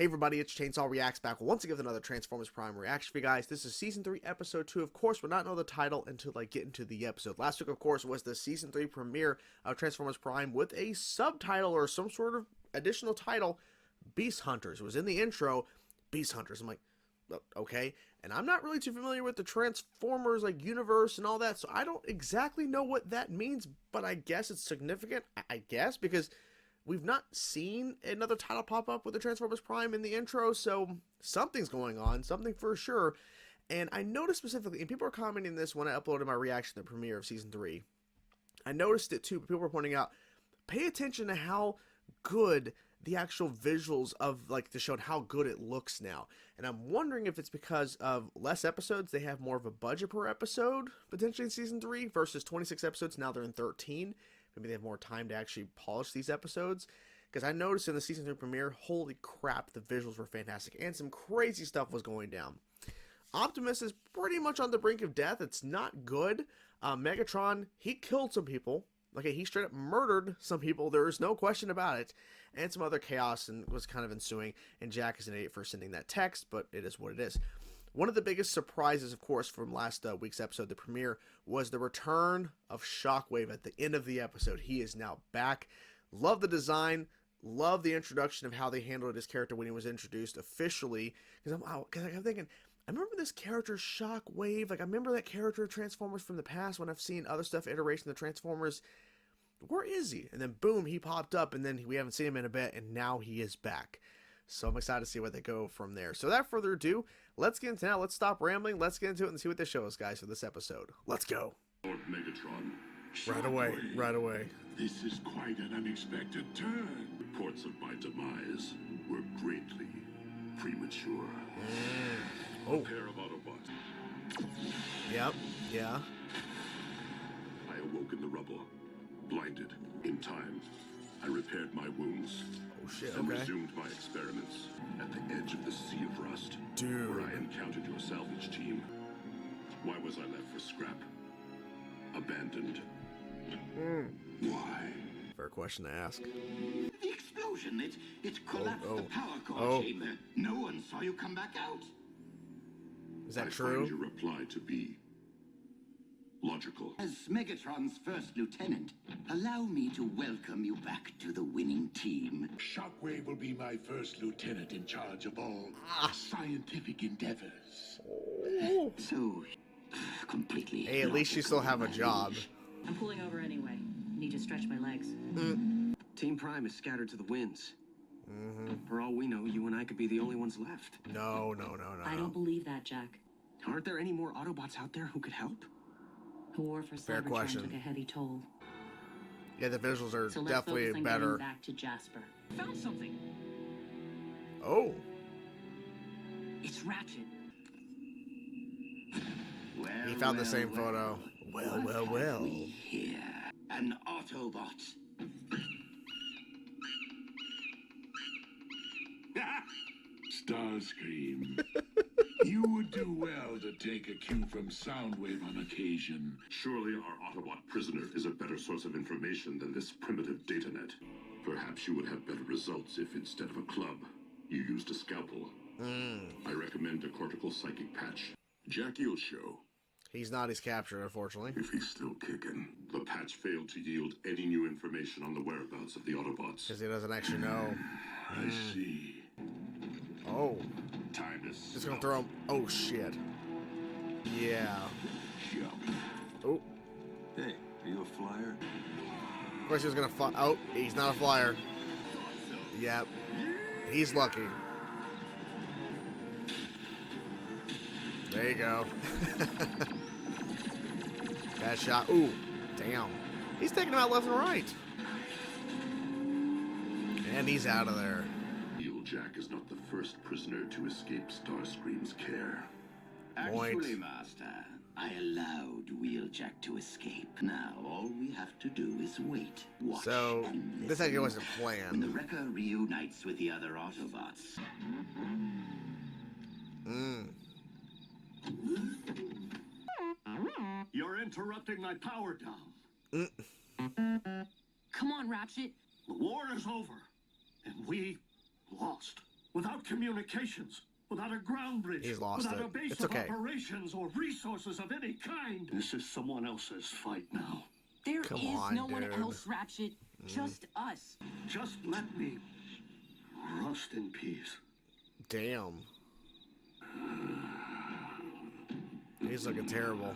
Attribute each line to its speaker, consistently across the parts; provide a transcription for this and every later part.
Speaker 1: Hey everybody, it's Chainsaw Reacts back once again with another Transformers Prime reaction for you guys. This is Season 3, Episode 2. Of course, we're not know the title until I get into the episode. Last week, of course, was the Season 3 premiere of Transformers Prime with a subtitle or some sort of additional title, Beast Hunters. It was in the intro, Beast Hunters. I'm like, okay. And I'm not really too familiar with the Transformers universe and all that, so I don't exactly know what that means, but I guess it's significant, I guess, because we've not seen another title pop up with the Transformers Prime in the intro, so something's going on, something for sure. And I noticed specifically, and people are commenting this when I uploaded my reaction to the premiere of Season 3. I noticed it too, but people were pointing out, pay attention to how good the actual visuals of the show and how good it looks now. And I'm wondering if it's because of less episodes, they have more of a budget per episode, potentially in Season 3, versus 26 episodes, now they're in 13. Maybe they have more time to actually polish these episodes. Because I noticed in the Season 3 premiere, holy crap, the visuals were fantastic. And some crazy stuff was going down. Optimus is pretty much on the brink of death. It's not good. Megatron, he killed some people. Okay, he straight up murdered some people. There is no question about it. And some other chaos was kind of ensuing. And Jack is an idiot for sending that text, but it is what it is. One of the biggest surprises, of course, from last week's episode, the premiere, was the return of Shockwave at the end of the episode. He is now back. Love the design. Love the introduction of how they handled his character when he was introduced officially. Because I'm thinking, I remember this character, Shockwave. I remember that character of Transformers from the past when I've seen other stuff, iteration of the Transformers. Where is he? And then boom, he popped up, and then we haven't seen him in a bit, and now he is back. So I'm excited to see where they go from there. So without further ado, let's get into it now. Let's stop rambling. Let's get into it and see what they show us, guys, for this episode. Let's go.
Speaker 2: Lord Megatron.
Speaker 1: Right away. Right away.
Speaker 2: This is quite an unexpected turn. Reports of my demise were greatly premature.
Speaker 1: Oh.
Speaker 2: A pair of Autobots.
Speaker 1: Yep. Yeah.
Speaker 2: I awoke in the rubble, blinded. In time, I repaired my wounds.
Speaker 1: Oh shit,
Speaker 2: and
Speaker 1: okay.
Speaker 2: resumed my experiments at the edge of the Sea of Rust,
Speaker 1: Dude.
Speaker 2: where I encountered your salvage team. Why was I left for scrap? Abandoned. Why?
Speaker 1: Fair question to ask.
Speaker 3: The explosion, it collapsed
Speaker 1: oh.
Speaker 3: the power core
Speaker 1: Oh.
Speaker 3: chamber. No one saw you come back out.
Speaker 1: Is that
Speaker 2: I
Speaker 1: true?
Speaker 2: find your reply to be logical.
Speaker 3: As Megatron's first lieutenant, allow me to welcome you back to the winning team.
Speaker 4: Shockwave will be my first lieutenant in charge of all scientific endeavors.
Speaker 3: So, completely.
Speaker 1: Hey, at least you still have a job.
Speaker 5: I'm pulling over anyway. Need to stretch my legs.
Speaker 6: Team Prime is scattered to the winds. For all we know, you and I could be the only ones left.
Speaker 1: No.
Speaker 5: I don't believe that, Jack.
Speaker 6: Aren't there any more Autobots out there who could help?
Speaker 5: The war for
Speaker 1: Fair
Speaker 5: Cybertron
Speaker 1: question.
Speaker 5: took a heavy toll.
Speaker 1: Yeah, the visuals are
Speaker 5: So let's
Speaker 1: definitely
Speaker 5: focus on
Speaker 1: better.
Speaker 5: getting back to Jasper. Found something.
Speaker 1: Oh.
Speaker 5: It's Ratchet.
Speaker 3: Well,
Speaker 1: He found the same
Speaker 3: well.
Speaker 1: photo. Well.
Speaker 3: What have we here? An Autobot.
Speaker 4: Starscream, you would do well to take a cue from Soundwave on occasion.
Speaker 2: Surely our Autobot prisoner is a better source of information than this primitive datanet. Perhaps you would have better results if instead of a club, you used a scalpel. I recommend a cortical psychic patch. Jackie will show
Speaker 1: He's not. He's captured, unfortunately.
Speaker 2: if he's still kicking. The patch failed to yield any new information on the whereabouts of the Autobots.
Speaker 1: Because he doesn't actually know.
Speaker 4: I see.
Speaker 1: Oh.
Speaker 2: Time to
Speaker 1: Just gonna throw him. Oh, shit. Yeah. Oh.
Speaker 7: Hey, are you a flyer?
Speaker 1: Of course he was gonna fly. Oh, he's not a flyer. Yep. He's lucky. There you go. Bad shot. Ooh. Damn. He's taking him out left and right. And he's out of there.
Speaker 2: Wheeljack is not the first prisoner to escape Starscream's care.
Speaker 1: Point.
Speaker 3: Actually, Master, I allowed Wheeljack to escape. Now, all we have to do is wait, watch,
Speaker 1: So,
Speaker 3: and
Speaker 1: this actually
Speaker 3: listen.
Speaker 1: wasn't
Speaker 3: When the
Speaker 1: planned.
Speaker 3: Wrecker reunites with the other Autobots.
Speaker 8: You're interrupting my power dome.
Speaker 5: Come on, Ratchet.
Speaker 8: The war is over, and we lost. without communications, without a ground bridge,
Speaker 1: He's lost
Speaker 8: without
Speaker 1: it.
Speaker 8: a base
Speaker 1: It's
Speaker 8: of
Speaker 1: okay.
Speaker 8: operations or resources of any kind. This is someone else's fight now.
Speaker 5: There
Speaker 1: Come
Speaker 5: is
Speaker 1: on,
Speaker 5: no one
Speaker 1: dude.
Speaker 5: else, Ratchet. Just us.
Speaker 8: Just let me rust in peace.
Speaker 1: Damn. He's looking terrible.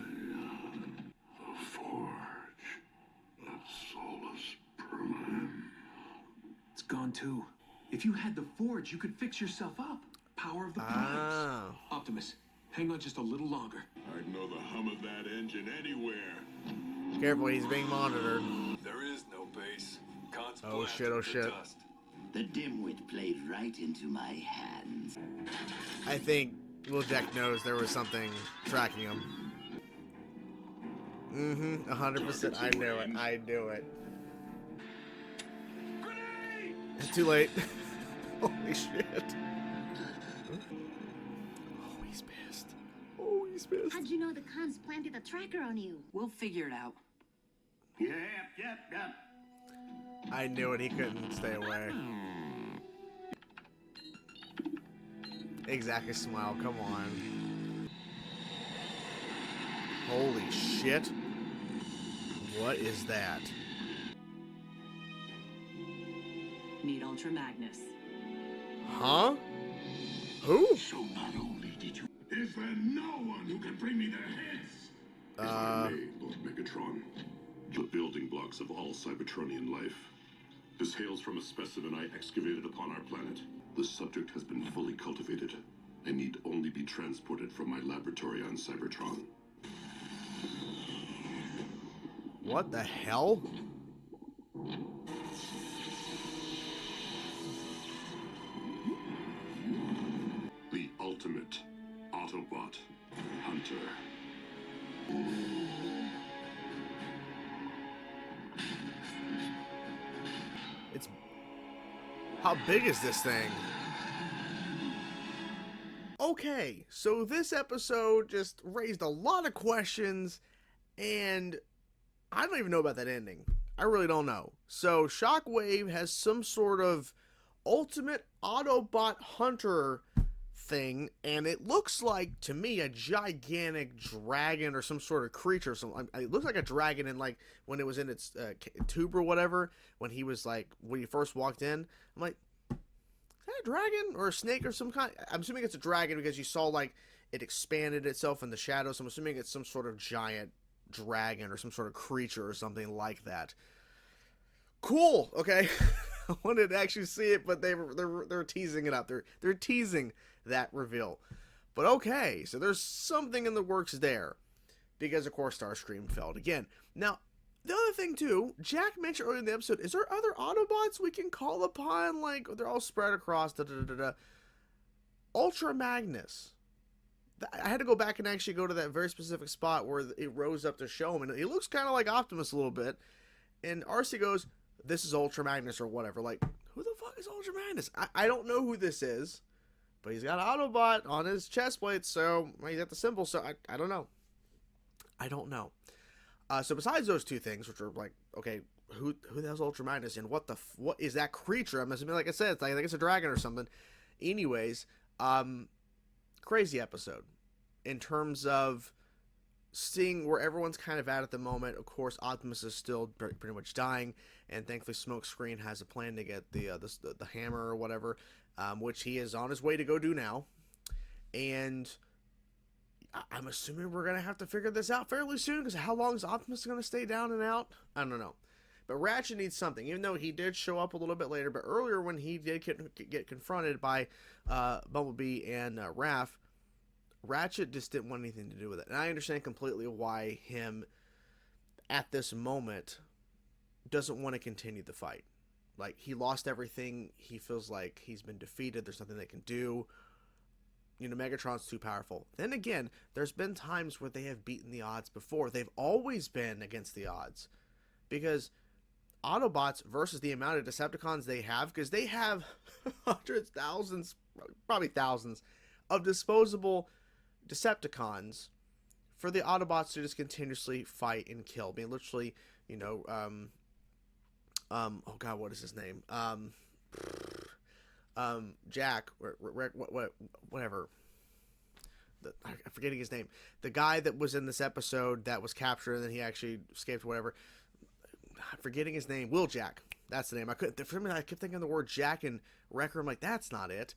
Speaker 2: The Forge of Solus Prime.
Speaker 7: It's gone too. If you had the Forge, you could fix yourself up. Power of the Primes.
Speaker 1: Ah.
Speaker 7: Optimus, hang on just a little longer.
Speaker 2: I'd know the hum of that engine anywhere.
Speaker 1: Careful, he's being monitored.
Speaker 7: There is no base. Khan's
Speaker 1: Oh shit, oh shit.
Speaker 3: The dimwit played right into my hands.
Speaker 1: I think Wheeljack knows there was something tracking him. 100%. I knew it. I knew it. It's too late. Holy shit. Oh, he's pissed. Oh, he's pissed.
Speaker 9: How'd you know the cons planted a tracker on you?
Speaker 5: We'll figure it out.
Speaker 8: Yep.
Speaker 1: I knew it. He couldn't stay away. Exactly, smile. Come on. Holy shit. What is that?
Speaker 5: Need Ultra Magnus.
Speaker 1: Huh? Who?
Speaker 8: So not only did you...
Speaker 4: Is there no one who can bring me their heads?
Speaker 2: If I may, Lord Megatron, the building blocks of all Cybertronian life. This hails from a specimen I excavated upon our planet. The subject has been fully cultivated and need only be transported from my laboratory on Cybertron.
Speaker 1: What the hell?
Speaker 2: The ultimate Autobot hunter.
Speaker 1: It's... How big is this thing? Okay, so this episode just raised a lot of questions, and I don't even know about that ending. I really don't know. So Shockwave has some sort of ultimate Autobot hunter thing, and it looks like, to me, a gigantic dragon or some sort of creature. It looks like a dragon in, like, when it was in its tube or whatever, when he was, like, when he first walked in. I'm like, is that a dragon or a snake or some kind? I'm assuming it's a dragon because you saw, like, it expanded itself in the shadows. I'm assuming it's some sort of giant dragon or some sort of creature or something like that. Cool. Okay. I wanted to actually see it, but they're teasing it up. They're teasing that reveal. But okay, so there's something in the works there, because of course Starscream failed again. Now, the other thing too, Jack mentioned earlier in the episode, is there other Autobots we can call upon? Like, they're all spread across. Ultra Magnus. I had to go back and actually go to that very specific spot where it rose up to show him, and he looks kind of like Optimus a little bit. And RC goes, "This is Ultra Magnus," or whatever. Like, who the fuck is Ultra Magnus? I don't know who this is, but he's got Autobot on his chest plate, so he's got the symbol. So I don't know. I don't know. So besides those two things, which are like, okay, who the hell's Ultra Magnus, and what is that creature? I'm assuming, like I said, I think it's a dragon or something. Anyways, crazy episode in terms of seeing where everyone's kind of at the moment. Of course, Optimus is still pretty much dying, and thankfully Smokescreen has a plan to get the hammer or whatever, which he is on his way to go do now. And I'm assuming we're gonna have to figure this out fairly soon, because how long is Optimus gonna stay down and out? I don't know. But Ratchet needs something, even though he did show up a little bit later. But earlier, when he did get confronted by Bumblebee and Raph, Ratchet just didn't want anything to do with it. And I understand completely why him, at this moment, doesn't want to continue the fight. Like, he lost everything. He feels like he's been defeated. There's nothing they can do. You know, Megatron's too powerful. Then again, there's been times where they have beaten the odds before. They've always been against the odds. Because Autobots versus the amount of Decepticons they have, because they have hundreds, thousands, probably thousands of disposable Decepticons, for the Autobots to just continuously fight and kill. I mean, literally, you know, oh god, what is his name? Jack, whatever. I'm forgetting his name. The guy that was in this episode that was captured and then he actually escaped, whatever. I'm forgetting his name. Wheeljack. That's the name. I kept thinking the word Jack and Wrecker. I'm like, that's not it.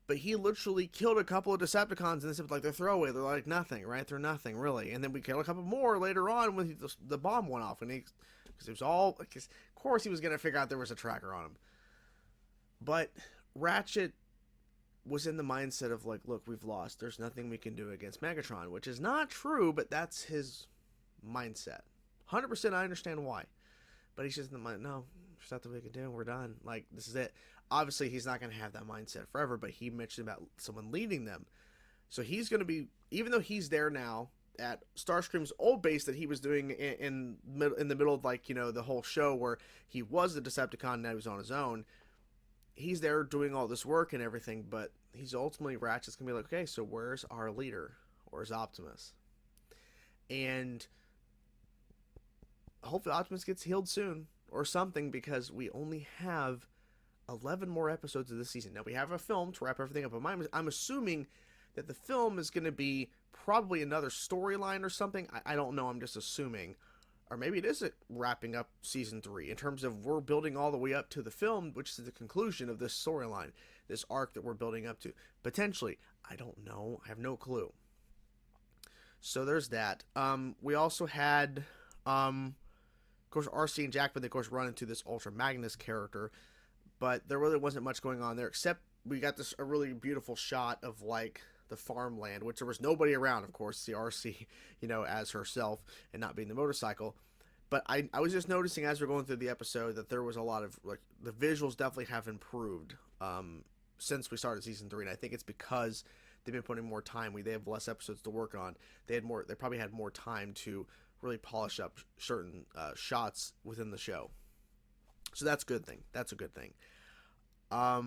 Speaker 1: But he literally killed a couple of Decepticons in this episode. Like, they're throwaway. They're like nothing, right? They're nothing, really. And then we killed a couple more later on when the bomb went off. Because it was all... Of course he was going to figure out there was a tracker on him. But Ratchet was in the mindset of like, look, we've lost. There's nothing we can do against Megatron, which is not true, but that's his mindset. 100% I understand why. But he's just in the mind, no, there's nothing we can do. We're done. Like, this is it. Obviously, he's not going to have that mindset forever, but he mentioned about someone leading them. So he's going to be, even though he's there now at Starscream's old base that he was doing in the middle of, like, you know, the whole show where he was the Decepticon and now he's on his own. He's there doing all this work and everything, but he's ultimately, Ratchet's going to be like, okay, so where's our leader? Where's Optimus? And hopefully Optimus gets healed soon or something, because we only have 11 more episodes of this season. Now, we have a film to wrap everything up, but I'm assuming that the film is going to be probably another storyline or something. I don't know. I'm just assuming. Or maybe it isn't wrapping up season 3 in terms of we're building all the way up to the film, which is the conclusion of this storyline, this arc that we're building up to. Potentially. I don't know. I have no clue. So there's that. We also had, of course, RC and Jack, but they, of course, run into this Ultra Magnus character. But there really wasn't much going on there, except we got a really beautiful shot of, like, the farmland, which there was nobody around, of course, the RC, you know, as herself, and not being the motorcycle. But I was just noticing as we're going through the episode that there was a lot of, like, the visuals definitely have improved since we started season 3, and I think it's because they've been putting more time. They have less episodes to work on. They probably had more time to really polish up certain shots within the show. So that's a good thing. That's a good thing. I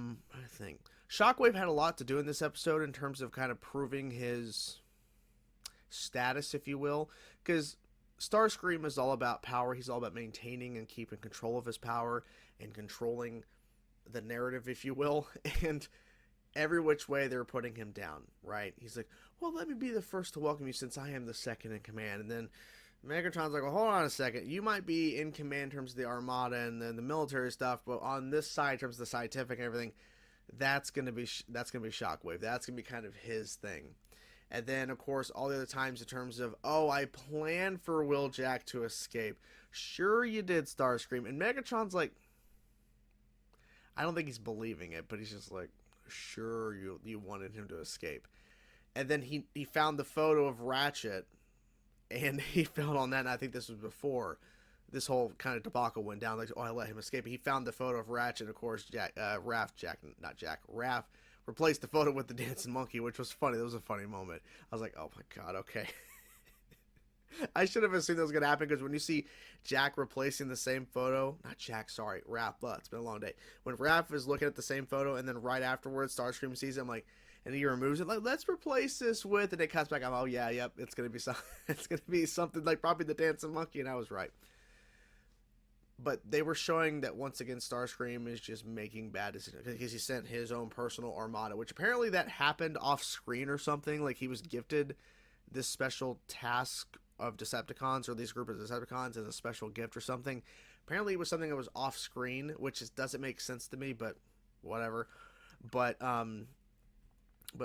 Speaker 1: think Shockwave had a lot to do in this episode in terms of kind of proving his status, if you will, because Starscream is all about power. He's all about maintaining and keeping control of his power and controlling the narrative, if you will, and every which way they're putting him down, right? He's like, well, let me be the first to welcome you since I am the second in command. And then Megatron's like, well, hold on a second. You might be in command in terms of the Armada and then the military stuff, but on this side, in terms of the scientific and everything, that's gonna be Shockwave. That's gonna be kind of his thing. And then, of course, all the other times in terms of, oh, I planned for Wheeljack to escape. Sure you did, Starscream. And Megatron's like, I don't think he's believing it, but he's just like, sure you wanted him to escape. And then he found the photo of Ratchet, and he fell on that, and I think this was before this whole kind of debacle went down. Like, oh, I let him escape. He found the photo of Ratchet, and of course, Raph replaced the photo with the dancing monkey, which was funny. That was a funny moment. I was like, oh my god, okay. I should have assumed that was going to happen, because when you see Jack replacing the same photo, Raph, it's been a long day. When Raph is looking at the same photo, and then right afterwards, Starscream sees it, I'm like, and he removes it, like, let's replace this with, and it cuts back, I'm, oh yeah, yep, it's going to be something like probably the dancing monkey, and I was right. But they were showing that once again Starscream is just making bad decisions, because he sent his own personal Armada, which apparently that happened off screen or something. Like, he was gifted this special task of Decepticons, or these group of Decepticons, as a special gift or something. Apparently it was something that was off screen, which doesn't make sense to me, but whatever. But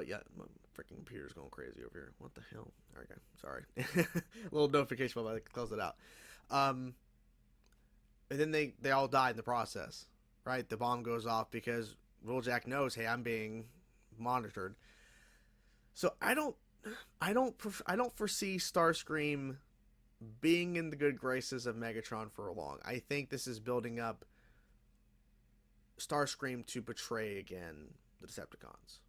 Speaker 1: yeah, my freaking computer's going crazy over here. What the hell? Okay, sorry. A little notification while I close it out. And then they all died in the process, right? The bomb goes off because Wheeljack knows, hey, I'm being monitored. So I don't foresee Starscream being in the good graces of Megatron for long. I think this is building up Starscream to betray again the Decepticons,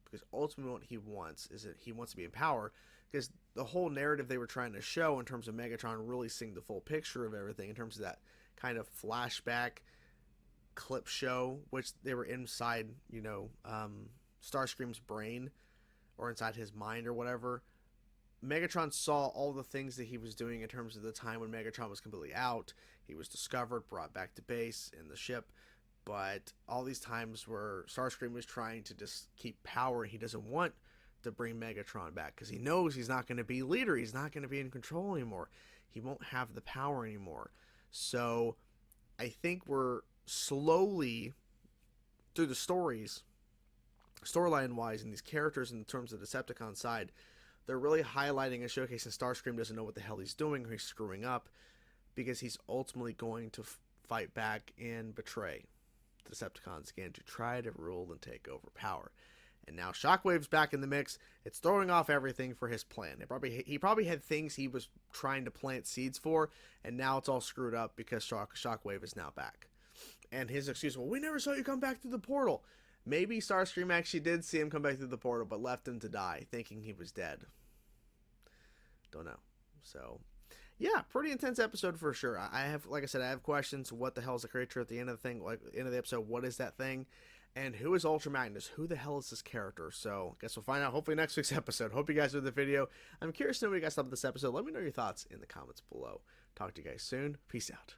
Speaker 1: because ultimately what he wants is that he wants to be in power, because the whole narrative they were trying to show in terms of Megatron really seeing the full picture of everything, in terms of that kind of flashback clip show, which they were inside, you know, Starscream's brain, or inside his mind or whatever. Megatron saw all the things that he was doing in terms of the time when Megatron was completely out. He was discovered, brought back to base in the ship, But all these times where Starscream was trying to just keep power, he doesn't want to bring Megatron back because he knows he's not going to be leader. He's not going to be in control anymore. He won't have the power anymore. So I think we're slowly through the storyline wise, and these characters in terms of the Decepticon side, they're really highlighting and showcasing Starscream doesn't know what the hell he's doing, or he's screwing up, because he's ultimately going to fight back and betray the Decepticons again to try to rule and take over power. And now Shockwave's back in the mix. It's throwing off everything for his plan. He probably had things he was trying to plant seeds for, and now it's all screwed up because Shockwave is now back. And his excuse, well, we never saw you come back through the portal. Maybe Starscream actually did see him come back through the portal, but left him to die, thinking he was dead. Don't know. So, yeah, pretty intense episode for sure. I have, like I said, I have questions. What the hell is the creature at the end of the thing? Like, end of the episode, what is that thing? And who is Ultra Magnus? Who the hell is this character? So, I guess we'll find out hopefully next week's episode. Hope you guys enjoyed the video. I'm curious to know what you guys thought of this episode. Let me know your thoughts in the comments below. Talk to you guys soon. Peace out.